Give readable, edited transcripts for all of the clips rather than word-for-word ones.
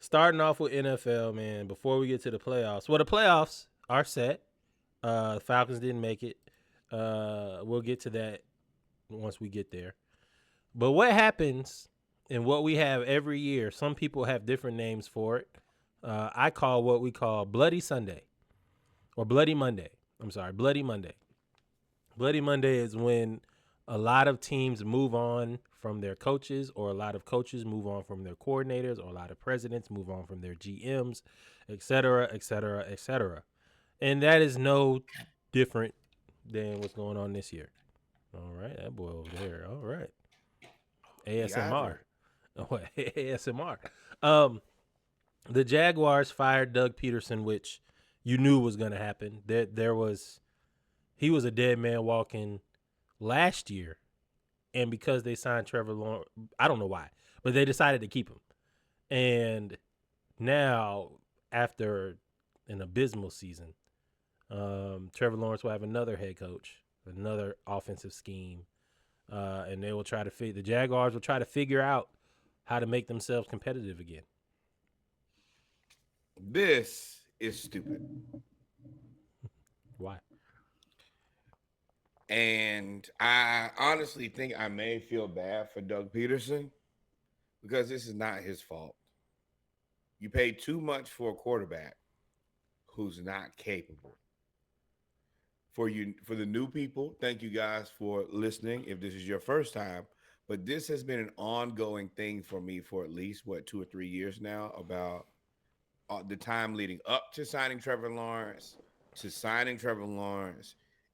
starting off with NFL, man, before we get to the playoffs. Well, the playoffs are set. The Falcons didn't make it. We'll get to that once we get there. But what happens and what we have every year, some people have different names for it. I call what we call Bloody Sunday or Bloody Monday. I'm sorry, Bloody Monday. Bloody Monday is when a lot of teams move on from their coaches, or a lot of coaches move on from their coordinators, or a lot of presidents move on from their GMs, et cetera, et cetera, et cetera. And that is no different than what's going on this year. All right, that boy over there. All right. ASMR. Oh, ASMR. The Jaguars fired Doug Peterson, which you knew was going to happen. He was a dead man walking last year, and because they signed Trevor Lawrence, I don't know why, but they decided to keep him. And now, after an abysmal season, Trevor Lawrence will have another head coach, another offensive scheme, and they will try to the Jaguars will try to figure out how to make themselves competitive again. This is stupid. Why? And I honestly think I may feel bad for Doug Peterson because this is not his fault. You pay too much for a quarterback who's not capable. For the new people, thank you guys for listening. If this is your first time, but this has been an ongoing thing for me for at least 2 or 3 years now about the time leading up to signing Trevor Lawrence,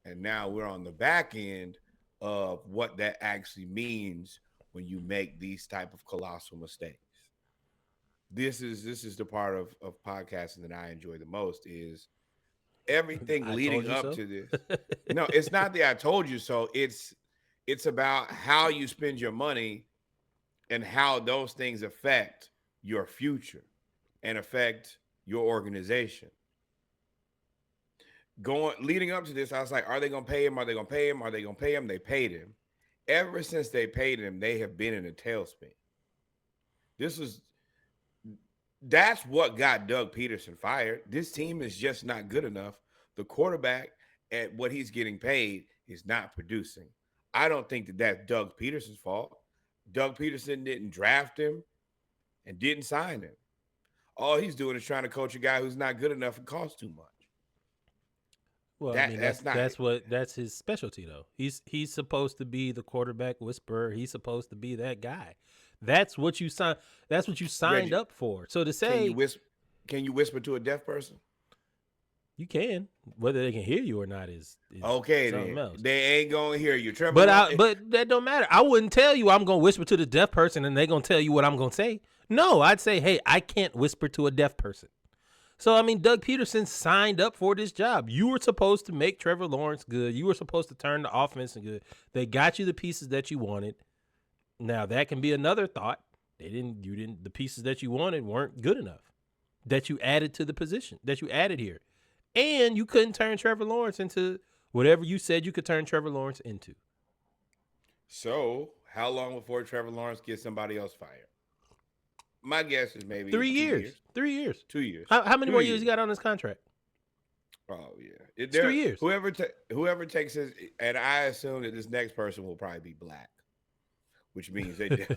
and now we're on the back end of what that actually means when you make these type of colossal mistakes. This is the part of podcasting that I enjoy the most is everything leading up to this. No, it's not the I told you so. It's about how you spend your money and how those things affect your future and affect your organization. Leading up to this, I was like, are they going to pay him? Are they going to pay him? Are they going to pay him? They paid him. Ever since they paid him, they have been in a tailspin. That's what got Doug Peterson fired. This team is just not good enough. The quarterback at what he's getting paid is not producing. I don't think that that's Doug Peterson's fault. Doug Peterson didn't draft him and didn't sign him. All he's doing is trying to coach a guy who's not good enough and costs too much. Well, that's his specialty though. He's supposed to be the quarterback whisperer. He's supposed to be that guy. That's what you signed. That's what you signed Reggie, up for. So to say, can you whisper to a deaf person? You can. Whether they can hear you or not is okay. Something else. They ain't gonna hear you, Trevor. But that don't matter. I wouldn't tell you I'm gonna whisper to the deaf person and they gonna tell you what I'm gonna say. No, I'd say, hey, I can't whisper to a deaf person. So, I mean, Doug Peterson signed up for this job. You were supposed to make Trevor Lawrence good. You were supposed to turn the offense good. They got you the pieces that you wanted. Now, that can be another thought. The pieces that you wanted weren't good enough that you added to the position, that you added here. And you couldn't turn Trevor Lawrence into whatever you said you could turn Trevor Lawrence into. So, how long before Trevor Lawrence gets somebody else fired? My guess is maybe 3 years. 3 years. 2 years. How many more years you got on this contract? Oh, yeah. It's 3 years. Whoever takes his, and I assume that this next person will probably be black, which means they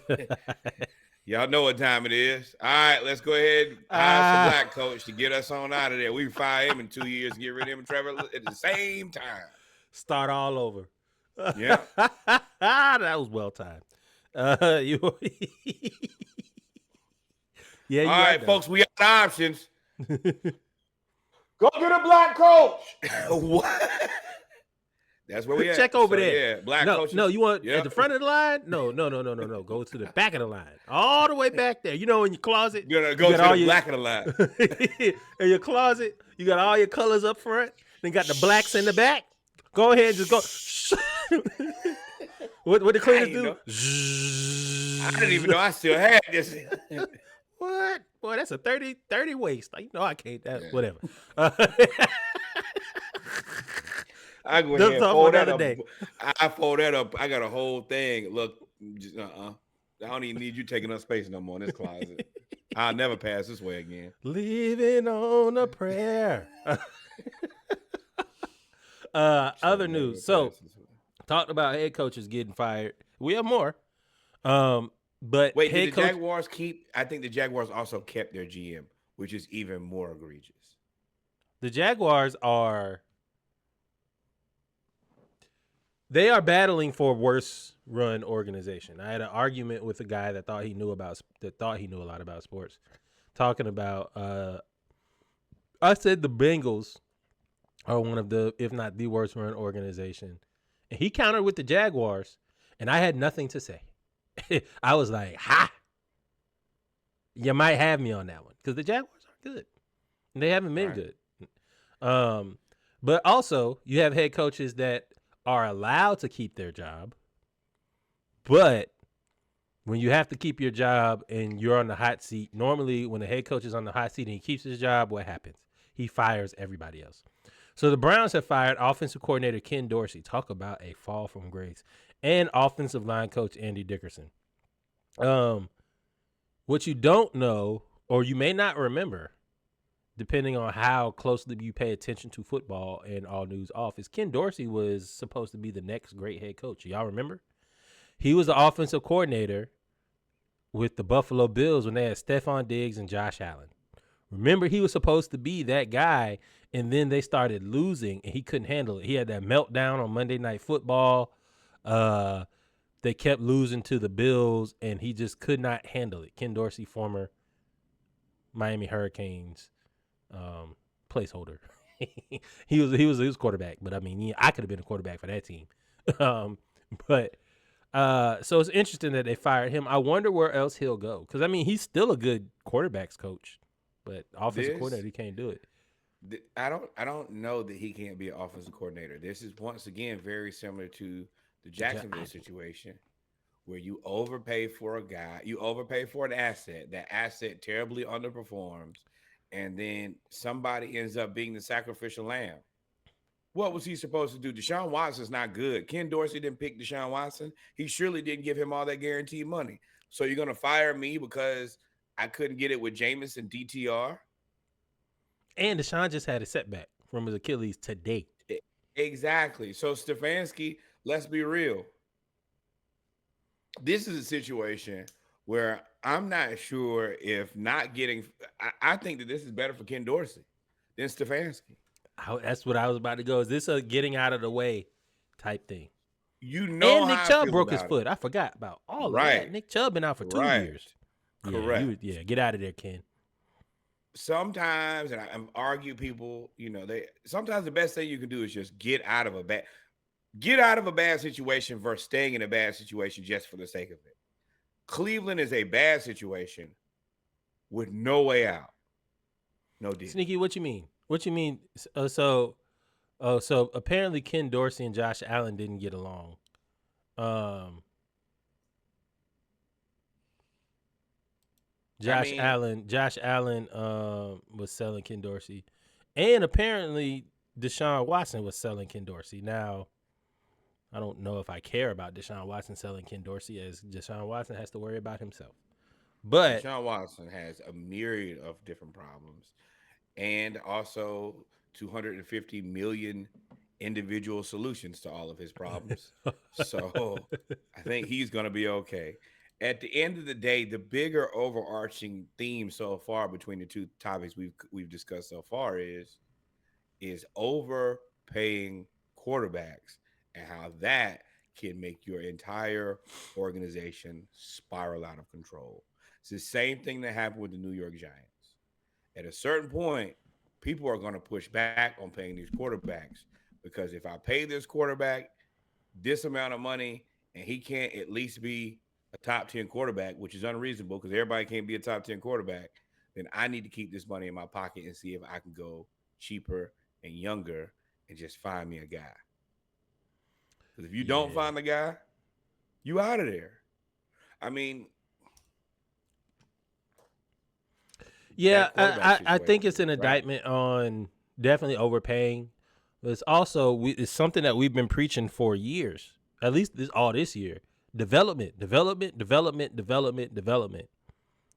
y'all know what time it is. All right, let's go ahead and hire some black coach to get us on out of there. We can fire him in 2 years and get rid of him and Trevor at the same time. Start all over. Yeah. That was well timed. Yeah. All right, folks, we have options. Go get a black coach. What? That's where we at. Check over there. Yeah, black coaches. No, you want at the front of the line? No. Go to the back of the line. All the way back there. You know, in your closet. You're going to go to the back of the line. In your closet, you got all your colors up front. Then got the blacks in the back. Go ahead and just go. What the cleaners do? I didn't even know I still had this. What? Boy, that's a 30 waist. You know I can't. Whatever. I go ahead and fold that up. I fold that up. I got a whole thing. Look, I don't even need you taking up space no more in this closet. I'll never pass this way again. Living on a prayer. Shall Other never news. So pass this way. talked about head coaches getting fired. We have more. But Wait, did head the coach, Jaguars keep? I think the Jaguars also kept their GM, which is even more egregious. the Jaguars they are battling for worst run organization. I had an argument with a guy that thought he knew a lot about sports, talking about. I said the Bengals are one of the, if not the worst run organization, and he countered with the Jaguars, and I had nothing to say. I was like, "Ha! You might have me on that one because the Jaguars aren't good. They haven't been Right. good." But also you have head coaches that are allowed to keep their job, but when you have to keep your job and you're on the hot seat, normally when the head coach is on the hot seat and he keeps his job, what happens? He fires everybody else. So the Browns have fired offensive coordinator Ken Dorsey. Talk about a fall from grace. And offensive line coach Andy Dickerson. What you don't know, or you may not remember, depending on how closely you pay attention to football and all news off, is Ken Dorsey was supposed to be the next great head coach. Y'all remember? He was the offensive coordinator with the Buffalo Bills when they had Stephon Diggs and Josh Allen. Remember, he was supposed to be that guy, and then they started losing, and he couldn't handle it. He had that meltdown on Monday Night Football. They kept losing to the Bills, and he just could not handle it. Ken Dorsey, former Miami Hurricanes placeholder. he was quarterback, but I mean, yeah, I could have been a quarterback for that team. But so it's interesting that they fired him. I wonder where else he'll go, because I mean, he's still a good quarterbacks coach, but offensive coordinator, he can't do it. I don't know that he can't be an offensive coordinator. This is once again very similar to the Jacksonville situation, where you overpay for a guy, you overpay for an asset. That asset terribly underperforms, and then somebody ends up being the sacrificial lamb. What was he supposed to do? Deshaun Watson's not good. Ken Dorsey didn't pick Deshaun Watson. He surely didn't give him all that guaranteed money. So you're gonna fire me because I couldn't get it with Jameis and DTR? And Deshaun just had a setback from his Achilles today. Exactly. So Stefanski, let's be real. This is a situation where I'm not sure if not getting. I think that this is better for Ken Dorsey than Stefanski. That's what I was about to go. Is this a getting out of the way type thing? You know And Nick how I Chubb feel broke his about it. foot. I forgot about all of that. Right. Nick Chubb been out for 2 Right. years. Correct. Yeah, get out of there, Ken. Sometimes, and I argue people, they sometimes the best thing you can do is just get out of a bad situation versus staying in a bad situation just for the sake of it. Cleveland is a bad situation with no way out. No deal. Sneaky, what you mean? What you mean? So apparently Ken Dorsey and Josh Allen didn't get along. Josh Allen was selling Ken Dorsey, and apparently Deshaun Watson was selling Ken Dorsey. Now, I don't know if I care about Deshaun Watson selling Ken Dorsey, as Deshaun Watson has to worry about himself. But Deshaun Watson has a myriad of different problems, and also 250 million individual solutions to all of his problems. So I think he's going to be okay. At the end of the day, the bigger overarching theme so far between the two topics we've discussed so far is overpaying quarterbacks and how that can make your entire organization spiral out of control. It's the same thing that happened with the New York Giants. At a certain point, people are going to push back on paying these quarterbacks, because if I pay this quarterback this amount of money and he can't at least be a top 10 quarterback, which is unreasonable because everybody can't be a top 10 quarterback, then I need to keep this money in my pocket and see if I can go cheaper and younger and just find me a guy. Because if you don't find the guy, you out of there. I mean, yeah, I think it's an indictment on definitely overpaying. But it's also it's something that we've been preaching for years, at least this year. Development.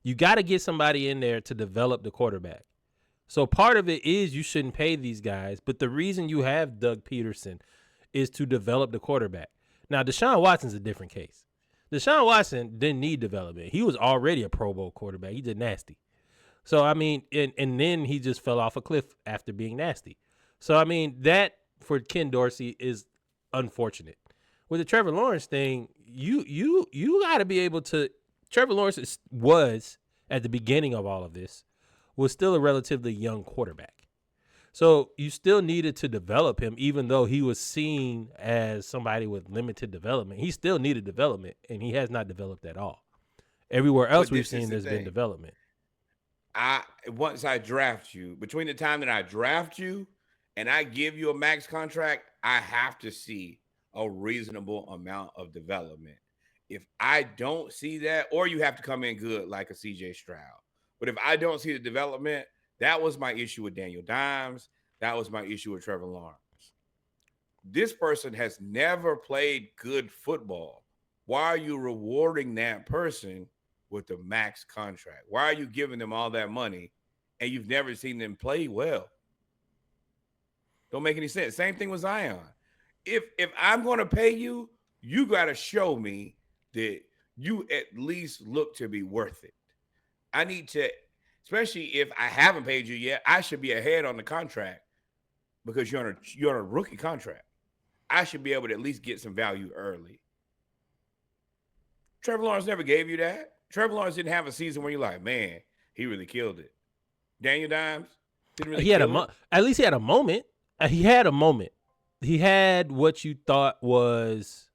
You got to get somebody in there to develop the quarterback. So part of it is you shouldn't pay these guys, but the reason you have Doug Peterson is to develop the quarterback. Now, Deshaun Watson's a different case. Deshaun Watson didn't need development. He was already a Pro Bowl quarterback. He did nasty. So, I mean, and then he just fell off a cliff after being nasty. So, I mean, that for Ken Dorsey is unfortunate. With the Trevor Lawrence thing, you got to be able to. Trevor Lawrence was at the beginning of all of this was still a relatively young quarterback. So you still needed to develop him, even though he was seen as somebody with limited development. He still needed development, and he has not developed at all. Everywhere else we've seen, there's been development. Once I draft you, between the time that I draft you and I give you a max contract, I have to see a reasonable amount of development. If I don't see that, or you have to come in good like a CJ Stroud. But if I don't see the development, that was my issue with Daniel Dimes. That was my issue with Trevor Lawrence. This person has never played good football. Why are you rewarding that person with the max contract? Why are you giving them all that money and you've never seen them play well? Don't make any sense. Same thing with Zion. If I'm going to pay you, you got to show me that you at least look to be worth it. I need to, especially if I haven't paid you yet, I should be ahead on the contract because you're on a rookie contract. I should be able to at least get some value early. Trevor Lawrence never gave you that. Trevor Lawrence didn't have a season where you're like, man, he really killed it. Daniel Dimes didn't really kill it. At least he had a moment. He had a moment. He had what you thought was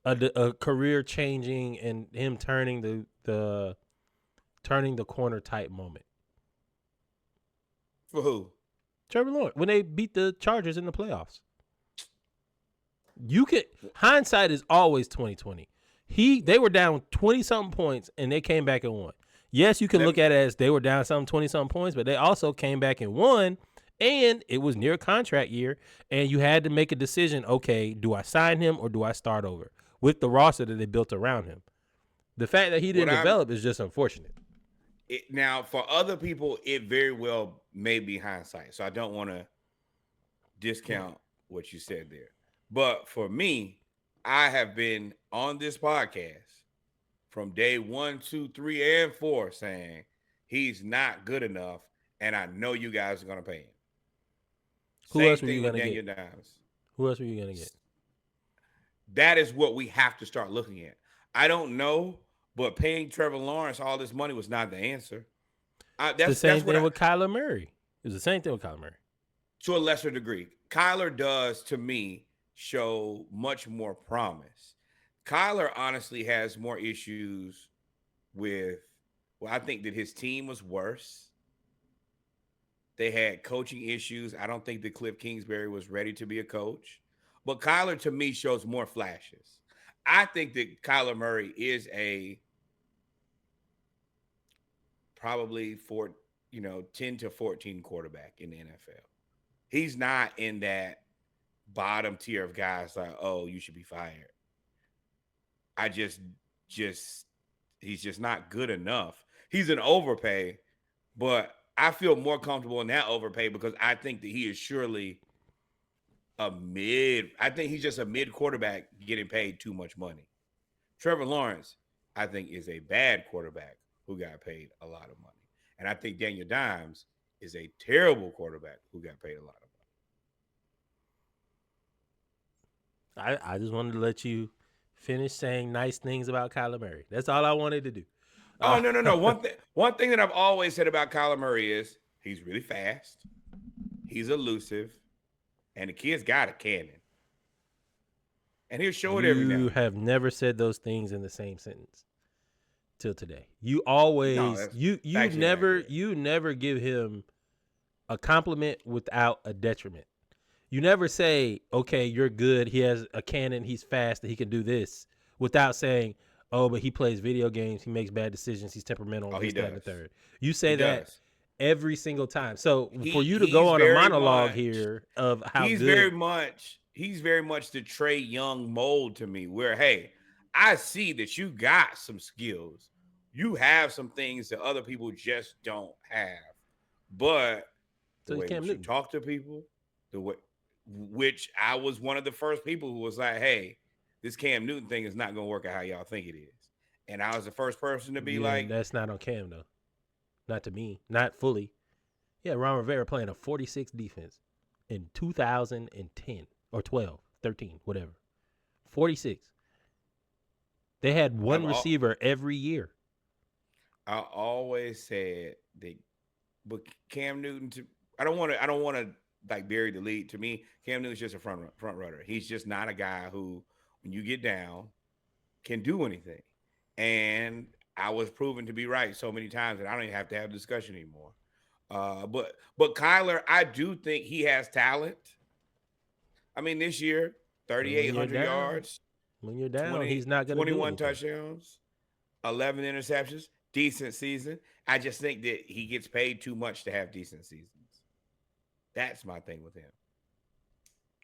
a career changing and him turning the corner type moment. For who? Trevor Lawrence, when they beat the Chargers in the playoffs. Hindsight is always 20/20. They were down 20-something points and they came back and won. Yes, you can look at it as they were down 20-something points, but they also came back and won, and it was near contract year, and you had to make a decision, okay, do I sign him or do I start over with the roster that they built around him? The fact that he didn't develop is just unfortunate. Now, for other people, it very well may be hindsight, so I don't want to discount what you said there. But for me, I have been on this podcast from day 1, 2, 3, and 4 saying he's not good enough, and I know you guys are going to pay him. Who else were you going to get? Who else were you going to get? That is what we have to start looking at. I don't know, but paying Trevor Lawrence all this money was not the answer. That's the same thing with Kyler Murray. It was the same thing with Kyler Murray. To a lesser degree. Kyler does, to me, show much more promise. Kyler honestly has more issues with, I think that his team was worse. They had coaching issues. I don't think that Cliff Kingsbury was ready to be a coach. But Kyler, to me, shows more flashes. I think that Kyler Murray is probably 10 to 14 quarterback in the NFL. He's not in that bottom tier of guys like, oh, you should be fired. He's just not good enough. He's an overpay, but I feel more comfortable in that overpay because I think that he is surely I think he's just a mid quarterback getting paid too much money. Trevor Lawrence, I think, is a bad quarterback who got paid a lot of money. And I think Daniel Dimes is a terrible quarterback who got paid a lot of money. I just wanted to let you finish saying nice things about Kyler Murray. That's all I wanted to do. Oh, no. One thing that I've always said about Kyler Murray is he's really fast. He's elusive. And the kid's got a cannon. And he'll show it every now. You have never said those things in the same sentence till today. You always you never give him a compliment without a detriment. You never say, okay, you're good. He has a cannon. He's fast. That he can do this without saying, oh, but he plays video games. He makes bad decisions. He's temperamental. He does. And the third. You say that every single time. So for you to go on a monologue here of how he's good. He's very much the Trae Young mold to me where, hey, I see that you got some skills, you have some things that other people just don't have. But the So he's way Cam that you Newton. talk to people, the way which I was one of the first people who was like, hey, this Cam Newton thing is not gonna work out how y'all think it is. And I was the first person to be Yeah, like, that's not on Cam though. Not to me. Not fully. Yeah, Ron Rivera playing a 46 defense in 2010 or 12, 13, whatever. 46. They had I've one receiver every year. I always said that, but Cam Newton to I don't want to like bury the lead. To me, Cam Newton's just a front runner. He's just not a guy who, when you get down, can do anything. And I was proven to be right so many times that I don't even have to have a discussion anymore. But Kyler, I do think he has talent. I mean, this year, But when you're 3,800 down, yards, when you're down, 20 he's not going to do 21 anything. touchdowns, 11 interceptions, decent season. I just think that he gets paid too much to have decent seasons. That's my thing with him.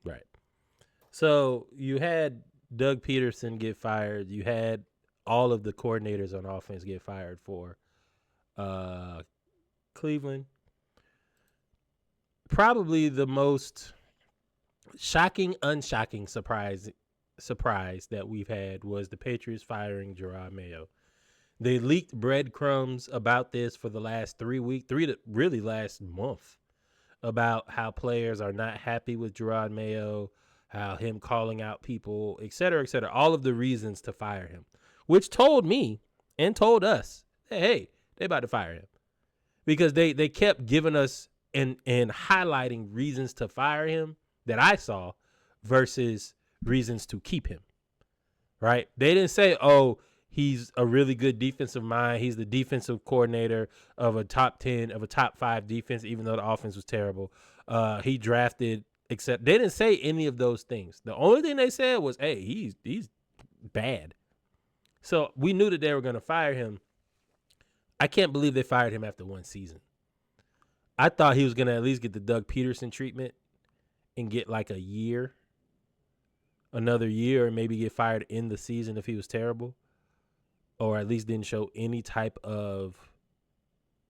Right. So you had Doug Peterson get fired. You had all of the coordinators on offense get fired for uh, Cleveland. Probably the most shocking, unshocking surprise that we've had was the Patriots firing Gerard Mayo. They leaked breadcrumbs about this for the last 3 weeks, really last month, about how players are not happy with Gerard Mayo, how him calling out people, et cetera, all of the reasons to fire him, which told me and told us, hey, they about to fire him because they kept giving us and highlighting reasons to fire him that I saw versus reasons to keep him. Right? They didn't say, oh, he's a really good defensive mind. He's the defensive coordinator of a top 10, of a top 5 defense, even though the offense was terrible. He drafted, except they didn't say any of those things. The only thing they said was, hey, he's bad. So we knew that they were going to fire him. I can't believe they fired him after one season. I thought he was going to at least get the Doug Peterson treatment and get like a year, another year, and maybe get fired in the season if he was terrible, or at least didn't show any type of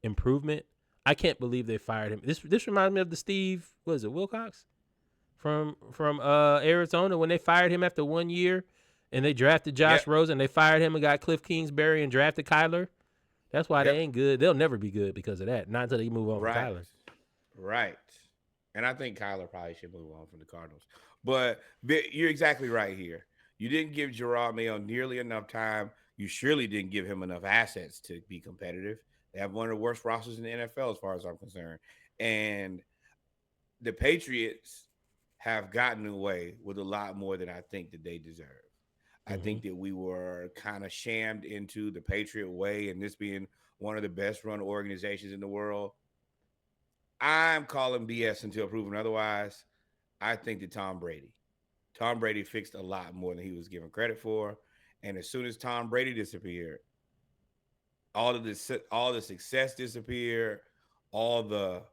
improvement. I can't believe they fired him. This reminds me of the Steve, what is it, Wilcox from Arizona, when they fired him after 1 year and they drafted Josh Yep. Rosen. They fired him and got Cliff Kingsbury and drafted Kyler. That's why they Yep. ain't good. They'll never be good because of that. Not until they move on from Right. Kyler. Right. And I think Kyler probably should move on from the Cardinals. But you're exactly right here. You didn't give Gerard Mayo nearly enough time. You surely didn't give him enough assets to be competitive. They have one of the worst rosters in the NFL as far as I'm concerned. And the Patriots have gotten away with a lot more than I think that they deserve. I Mm-hmm. think that we were kind of shammed into the Patriot way and this being one of the best run organizations in the world. I'm calling BS until proven otherwise. I think that Tom Brady fixed a lot more than he was given credit for. And as soon as Tom Brady disappeared, all the success disappeared. All the,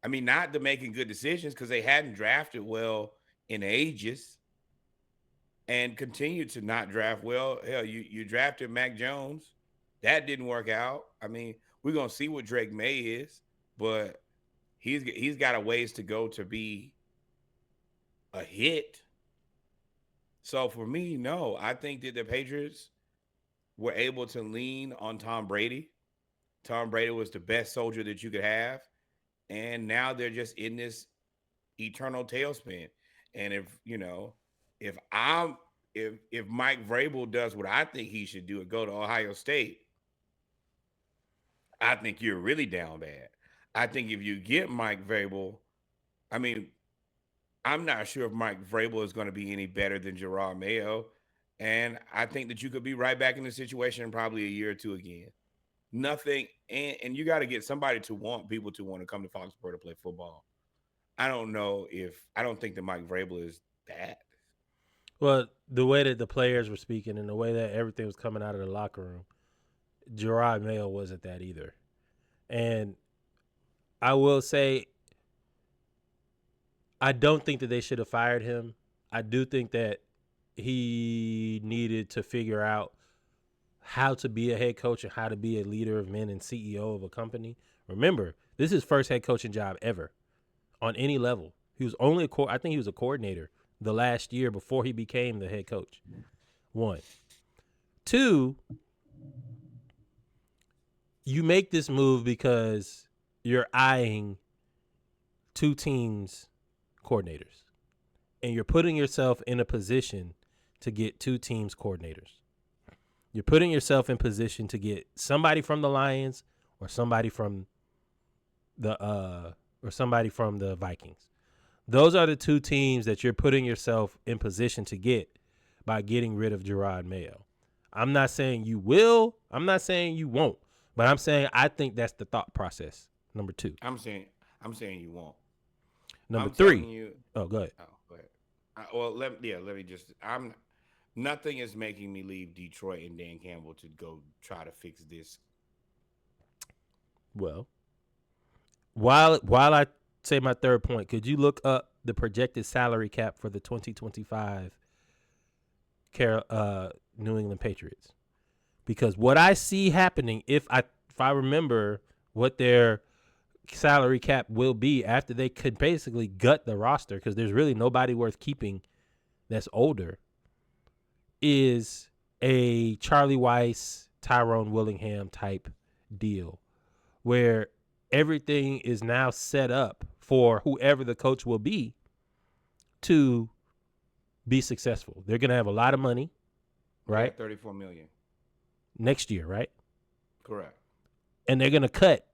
I mean, not the making good decisions because they hadn't drafted well in ages and continued to not draft well. Hell, you drafted Mac Jones, that didn't work out. I mean, we're gonna see what Drake May is, but he's got a ways to go to be a hit. So for me, no, I think that the Patriots were able to lean on Tom Brady. Tom Brady was the best soldier that you could have, and now they're just in this eternal tailspin. And if I'm if Mike Vrabel does what I think he should do and go to Ohio State, I think you're really down bad. I think if you get Mike Vrabel, I mean, I'm not sure if Mike Vrabel is going to be any better than Gerard Mayo. And I think that you could be right back in the situation in probably a year or two again. Nothing, and you got to get somebody to want people to want to come to Foxborough to play football. I don't think that Mike Vrabel is that. Well, the way that the players were speaking and the way that everything was coming out of the locker room, Gerard Mayo wasn't that either. And I will say, I don't think that they should have fired him. I do think that he needed to figure out how to be a head coach and how to be a leader of men and CEO of a company. Remember, this is his first head coaching job ever on any level. He was only I think he was a coordinator the last year before he became the head coach. One. Two, you make this move because you're eyeing two teams coordinators and you're putting yourself in a position to get two teams coordinators. You're putting yourself in position to get somebody from the Lions or somebody from the Vikings. Those are the two teams that you're putting yourself in position to get by getting rid of Gerard Mayo. I'm not saying you will. I'm not saying you won't. But I'm saying I think that's the thought process. Number two. I'm saying you won't. Number I'm telling three. you. Oh, go ahead. Oh, go ahead. Let me just. I'm. Nothing is making me leave Detroit and Dan Campbell to go try to fix this. Well, while I say my third point, could you look up the projected salary cap for the 2025 New England Patriots? Because what I see happening, if I remember what their salary cap will be after they could basically gut the roster, because there's really nobody worth keeping that's older, is a Charlie Weiss, Tyrone Willingham type deal where everything is now set up for whoever the coach will be to be successful. They're going to have a lot of money, right? Yeah, $34 million next year, right? Correct. And they're going to cut.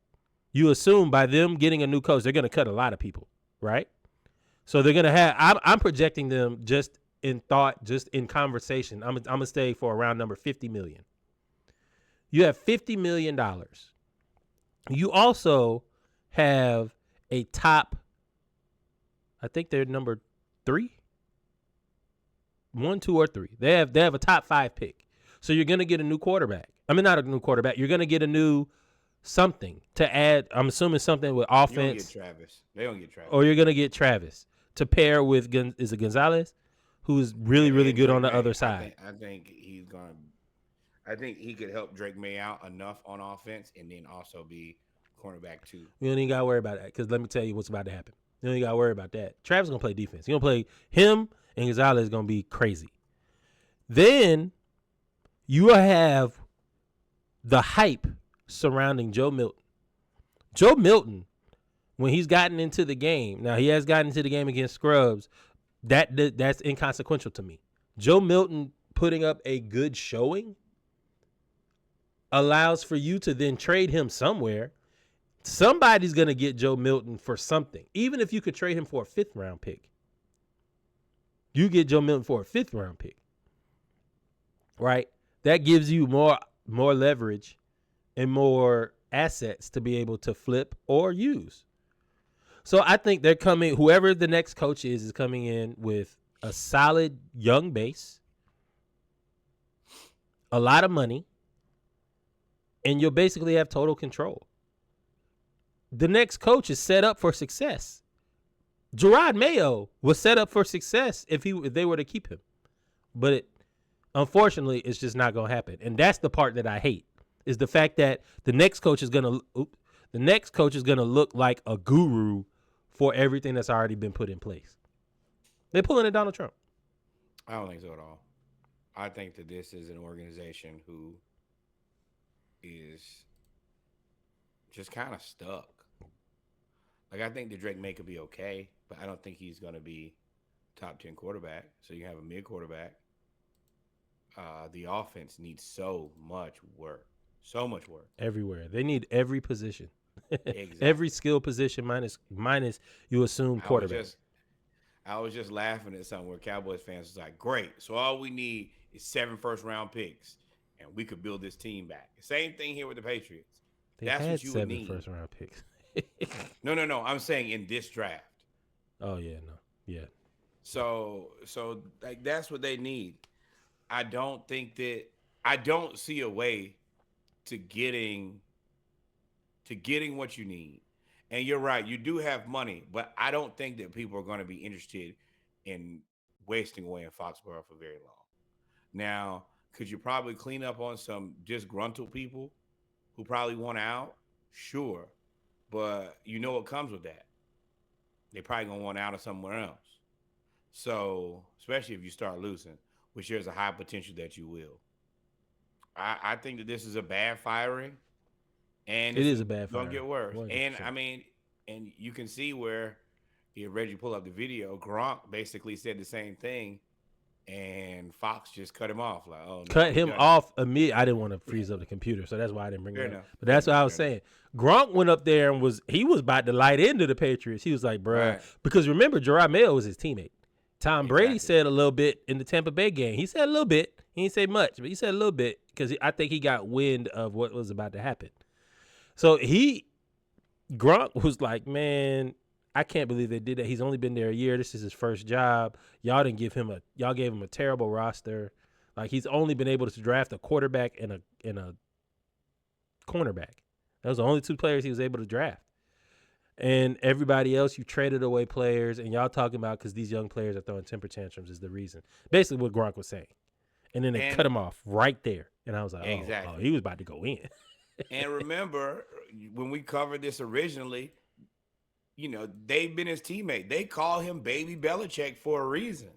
You assume by them getting a new coach, they're going to cut a lot of people, right? So they're going to have. I'm projecting them just in thought, just in conversation. I'm gonna stay for around number $50 million. You have $50 million. You also have a top. I think they're number 3, 1, 2, or 3. They have a top 5 pick. So you're gonna get a new quarterback. I mean, not a new quarterback. You're gonna get a new something to add. I'm assuming something with offense. You don't get Travis. They don't get Travis. Or you're gonna get Travis to pair with is it Gonzalez, who's really good on the other side. I think he's gonna. I think he could help Drake May out enough on offense, and then also be cornerback too. You don't even gotta worry about that, because let me tell you what's about to happen. You don't even gotta worry about that. Travis gonna play defense. He's gonna play him, and Gonzalez is gonna be crazy. Then you have the hype surrounding Joe Milton. Joe Milton, when he's gotten into the game, now he has gotten into the game against scrubs, that's inconsequential to me. Joe Milton putting up a good showing allows for you to then trade him somewhere. Somebody's going to get Joe Milton for something. Even if you could trade him for a 5th round pick. You get Joe Milton for a 5th round pick. Right? That gives you more leverage and more assets to be able to flip or use. So I think they're coming, whoever the next coach is coming in with a solid young base, a lot of money, and you'll basically have total control. The next coach is set up for success. Gerard Mayo was set up for success if they were to keep him. But unfortunately, it's just not going to happen. And that's the part that I hate, is the fact that the next coach is going to look like a guru for everything that's already been put in place. They're pulling a Donald Trump. I don't think so at all. I think that this is an organization who is just kind of stuck. Like, I think that Drake May could be okay, but I don't think he's going to be top 10 quarterback. So you have a mid quarterback. The offense needs so much work. So much work. Everywhere. They need every position. Exactly. Every skill position minus you assume quarterback. I was just laughing at something where Cowboys fans was like, great. So all we need is 7 first-round picks, and we could build this team back. Same thing here with the Patriots. That's what you would need. 7 first-round picks. No. I'm saying in this draft. Oh, yeah, no. Yeah. So like that's what they need. I don't see a way to getting what you need. And you're right, you do have money, but I don't think that people are going to be interested in wasting away in Foxborough for very long. Now, Could you probably clean up on some disgruntled people who probably want out? Sure. But you know what comes with that. They probably gonna want out of somewhere else. So, especially if you start losing, which there's a high potential that you will. I think that this is a bad firing, and It this is is a bad gonna firing, get worse. And 100%. I mean, and you can see where Reggie pull up the video. Gronk basically said the same thing, and Fox just cut him off. Like, oh no, Cut we him done. off immediately. I didn't want to freeze up the computer, so that's why I didn't bring Fair it up. enough. But Fair that's what enough. I was Fair saying. Gronk went up there and he was about to light into the Patriots. He was like, bruh, Right. because remember, Gerard Mayo was his teammate. Tom Brady Exactly. said a little bit in the Tampa Bay game. He said a little bit. He didn't say much, but he said a little bit because I think he got wind of what was about to happen. So Gronk was like, man, I can't believe they did that. He's only been there a year. This is his first job. Y'all gave him a terrible roster. Like, he's only been able to draft a quarterback and a cornerback. Those are the only two players he was able to draft. And everybody else, you traded away players, and y'all talking about because these young players are throwing temper tantrums is the reason. Basically what Gronk was saying. And then they cut him off right there. And I was like, Exactly. oh, he was about to go in. And remember, when we covered this originally, they've been his teammate. They call him Baby Belichick for a reason.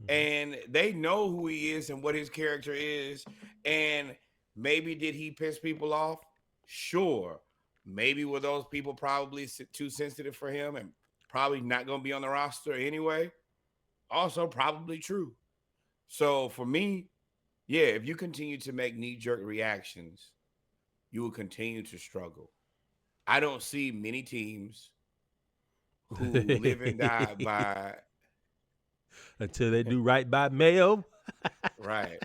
And they know who he is and what his character is. And maybe did he piss people off? Sure. Maybe were those people probably too sensitive for him and probably not going to be on the roster anyway? Also probably true. So for me, yeah, if you continue to make knee-jerk reactions, you will continue to struggle. I don't see many teams who live and die by until they do right by Mayo. right.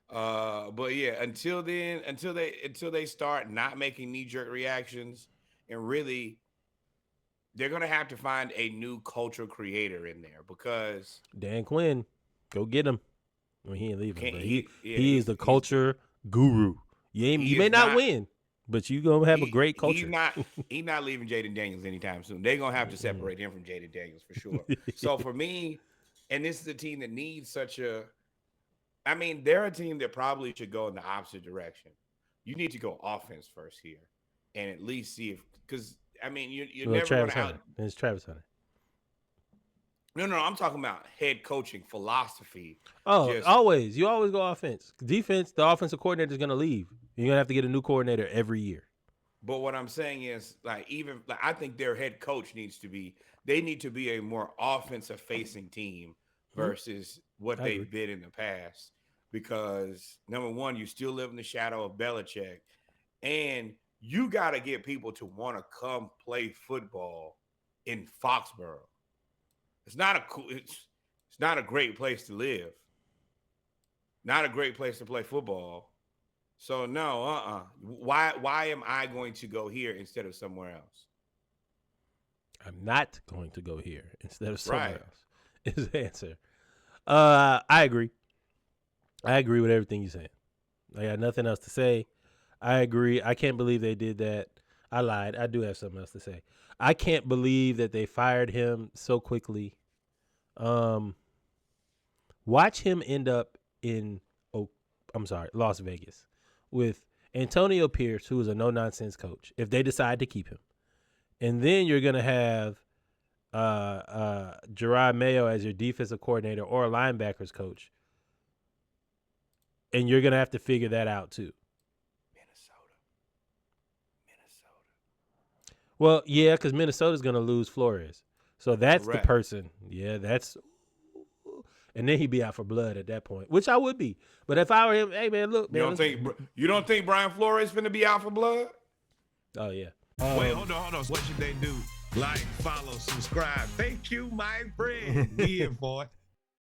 But yeah, until they start not making knee-jerk reactions, and really they're gonna have to find a new culture creator in there because Dan Quinn, go get him. Well, he ain't leaving, but he he's is the culture guru. You may not win, but you gonna have a great culture. He's not leaving Jaden Daniels anytime soon. They're gonna have to separate him from Jaden Daniels for sure. So for me, and this is a team that needs they're a team that probably should go in the opposite direction. You need to go offense first here, and at least see if you're never going to out. It's Travis Hunter. No, I'm talking about head coaching philosophy. Always. You always go offense. Defense, the offensive coordinator is going to leave. You're going to have to get a new coordinator every year. But what I'm saying is, I think their head coach they need to be a more offensive facing team versus what they've been in the past. Because number one, you still live in the shadow of Belichick, and you got to get people to want to come play football in Foxborough. It's not a great place to live. Not a great place to play football. So no, Why am I going to go here instead of somewhere else? I'm not going to go here instead of somewhere else. Is the answer. I agree. I agree with everything you're saying. I got nothing else to say. I agree. I can't believe they did that. I lied. I do have something else to say. I can't believe that they fired him so quickly. Watch him end up in Las Vegas with Antonio Pierce, who is a no-nonsense coach, if they decide to keep him. And then you're going to have Gerard Mayo as your defensive coordinator or linebackers coach. And you're going to have to figure that out too. Well, yeah, because Minnesota's going to lose Flores. So that's the person. Yeah, that's. And then he'd be out for blood at that point, which I would be. But if I were him, hey, man, look. You don't think Brian Flores finna be out for blood? Oh, yeah. Wait, hold on. What should they do? Like, follow, subscribe. Thank you, my friend. Be here for it.